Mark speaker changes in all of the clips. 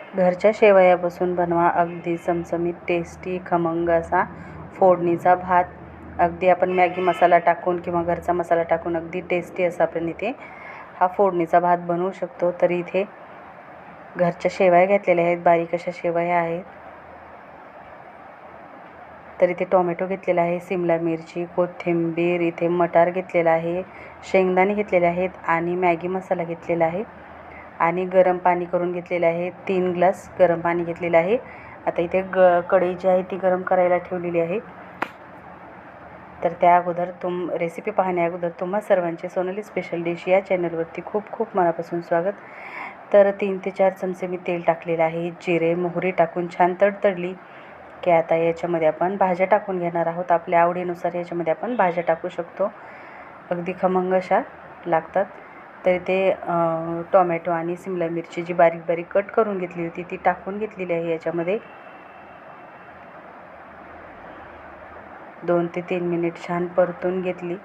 Speaker 1: घरच्या शेवयापासून बनवा अगदी चमचमीत टेस्टी खमंग असा फोडणीचा भात. अगदी आपण मॅगी मसाला टाकून किंवा घरचा मसाला टाकून अगदी टेस्टी असा आपण इथे हा फोडणीचा भात बनवू शकतो. तर इथे घरच्या शेवया घेतलेल्या आहेत, बारीक अशा शेवया आहेत. तर इथे टोमॅटो घेतलेला आहे, सिमला मिरची, कोथिंबीर, इथे मटार घेतलेला आहे, शेंगदाणे घेतलेले आहेत आणि मॅगी मसाला घेतलेला आहे आणि गरम पाणी करून घेतलेलं आहे. 3 ग्लास गरम पाणी घेतलेलं आहे. आता इथे कढई जी आहे ती गरम करायला ठेवलेली आहे. तर त्या अगोदर रेसिपी पाहण्या अगोदर तुम्हा सर्वांचे सोनाली स्पेशल डिश या चॅनलवरती खूप खूप मनापासून स्वागत. तर 3 ते 4 चमचे मी तेल टाकलेलं आहे. जिरे मोहरी टाकून छान तडतडली की आता याच्यामध्ये आपण भाज्या टाकून घेणार आहोत. आपल्या आवडीनुसार याच्यामध्ये आपण भाज्या टाकू शकतो, अगदी खमंग अशा लागतात. तर इथे टोमॅटो आणि सिमला मिरची जी बारीक बारीक कट करून घेतली होती ती टाकून घेतलेली आहे. याच्यामध्ये 2 ते 3 मिनिट छान परतून घेतली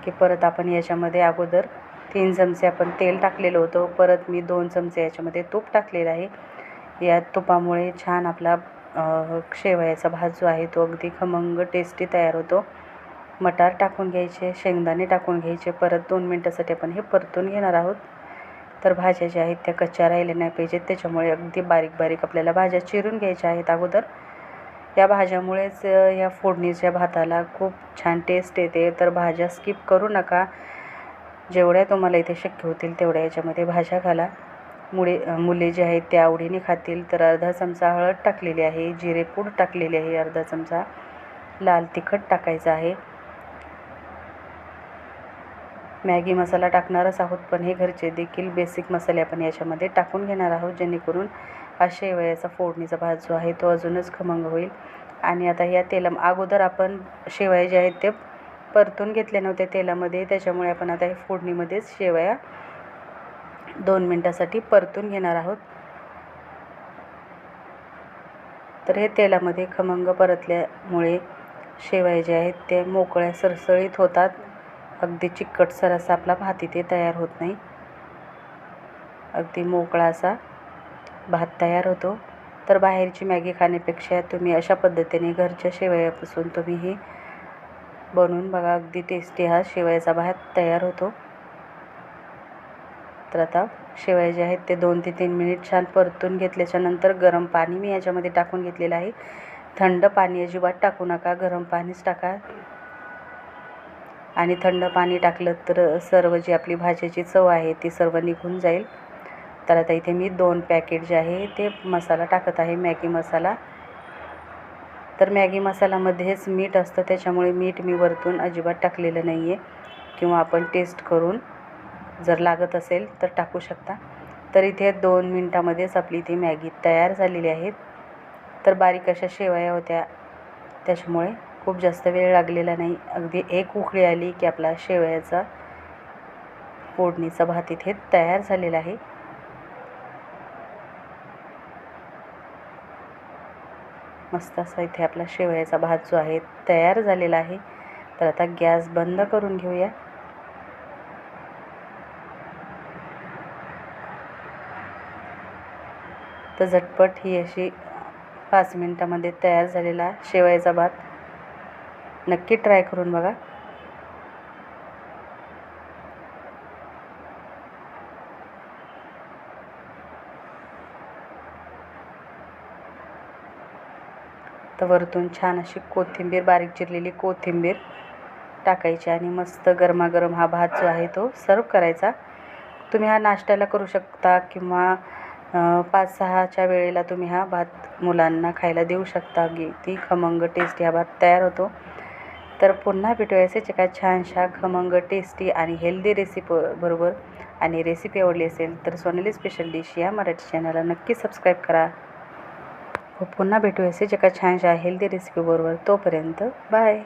Speaker 1: की परत आपण याच्यामध्ये अगोदर 3 चमचे आपण तेल टाकलेलं होतं, परत मी 2 चमचे याच्यामध्ये तूप टाकलेलं आहे. या तुपामुळे छान आपला शेवयाचा भात जो आहे तो अगदी खमंग टेस्टी तयार होतो. मटार टाकून घ्यायचे, शेंगदाणे टाकून घ्यायचे, परत 2 मिनटासाठी आपण हे परतून घेणार आहोत. तर भाज्या ज्या आहेत त्या कच्च्या राहिल्या नाही पाहिजेत, त्याच्यामुळे अगदी बारीक बारीक आपल्याला भाज्या चिरून घ्यायच्या आहेत अगोदर. या भाज्यामुळेच या फोडणीच्या भाताला खूप छान टेस्ट येते. तर भाज्या स्किप करू नका, जेवढ्या तुम्हाला इथे शक्य होतील तेवढ्या याच्यामध्ये भाज्या घाला. मुले जे आहेत ते आवडीने खातील. तर अर्धा चमचा हळद टाकलेली आहे, जिरेपूड टाकलेली आहे, अर्धा चमचा लाल तिखट टाकायचं आहे. मॅगी मसाला टाकणारच आहोत, पण हे घरचे देखील बेसिक मसाले आपण याच्यामध्ये टाकून घेणार आहोत, जेणेकरून हा शेवयाचा फोडणीचा भात जो आहे तो अजूनच खमंग होईल. आणि आता या अगोदर आपण शेवया जे आहेत ते परतून घेतल्या नव्हत्या तेलामध्ये, त्याच्यामुळे आपण आता हे फोडणीमध्येच शेवया 2 मिनटासाठी परतून घेणार आहोत. तर हे तेलामध्ये खमंग परतल्यामुळे शेवया जे आहेत ते मोकळ्या सरसळीत होतात. अगदी चिकटसर असा आपला भात इथे तयार होत नाही, अगदी मोकळा असा भात तयार होतो. तर बाहेरची मॅगी खाण्यापेक्षा तुम्ही अशा पद्धतीने घरच्या शेवयापासून तुम्ही हे बनवून बघा, अगदी टेस्टी हा शेवयाचा भात तयार होतो. तर आता शेवया जे आहेत ते 2 ते 3 मिनिट छान परतून घेतल्याच्या नंतर गरम पाणी मी याच्यामध्ये टाकून घेतलेलं आहे. थंड पाणी अजिबात टाकू नका, गरम पाणीच टाका. आणि थंड पाणी टाकलं तर सर्व जी आपली भाजीची चव आहे ती सर्व निघून जाईल. तर आता इथे मी 2 पॅकेट जे आहे ते मसाला टाकत आहे, मॅगी मसाला. तर मॅगी मसाल्यामध्येच मीठ असतं, त्याच्यामुळे मीठ मी वरतून अजिबात टाकलेलं नाही आहे, किंवा आपण टेस्ट करून जर लागत असेल तर टाकू शकता. तर इथे 2 मिनटामध्येच आपली इथे मॅगी तयार झालेली आहे. तर बारीक अशा शेवया होत्या, त्याच्यामुळे खूप जास्त वेळ लागलेला नाही. अगदी 1 उकळी आली की आपला शेवयाचा फोडणीचा भात इथे तयार झालेला आहे. मस्त असा इथे आपला शेवयाचा भात जो आहे तयार झालेला आहे. तर आता गॅस बंद करून घेऊया. तर झटपट ही अशी 5 मिनटामध्ये तयार झालेला शेवयाचा भात नक्की ट्राय करून बघा. तर वरतून छान अशी कोथिंबीर, बारीक चिरलेली कोथिंबीर टाकायची आणि मस्त गरमागरम हा भात जो आहे तो सर्व करायचा. तुम्ही हा नाश्त्याला करू शकता किंवा 5-6च्या वेळेला तुम्ही हा भात मुलांना खायला देऊ शकता. ती खमंग टेस्टी हा भात तयार होतो. तर पुन्हा भेटूया असेच एका छानशा खमंग टेस्टी आणि हेल्दी रेसिपी बरोबर. आणि रेसिपी आवडली असेल तर सोनाली स्पेशल डिश या मराठी चॅनलला नक्की सबस्क्राईब करा. पुन्हा भेटूया असेच एका छानशा हेल्दी रेसिपी बरोबर. तोपर्यंत बाय.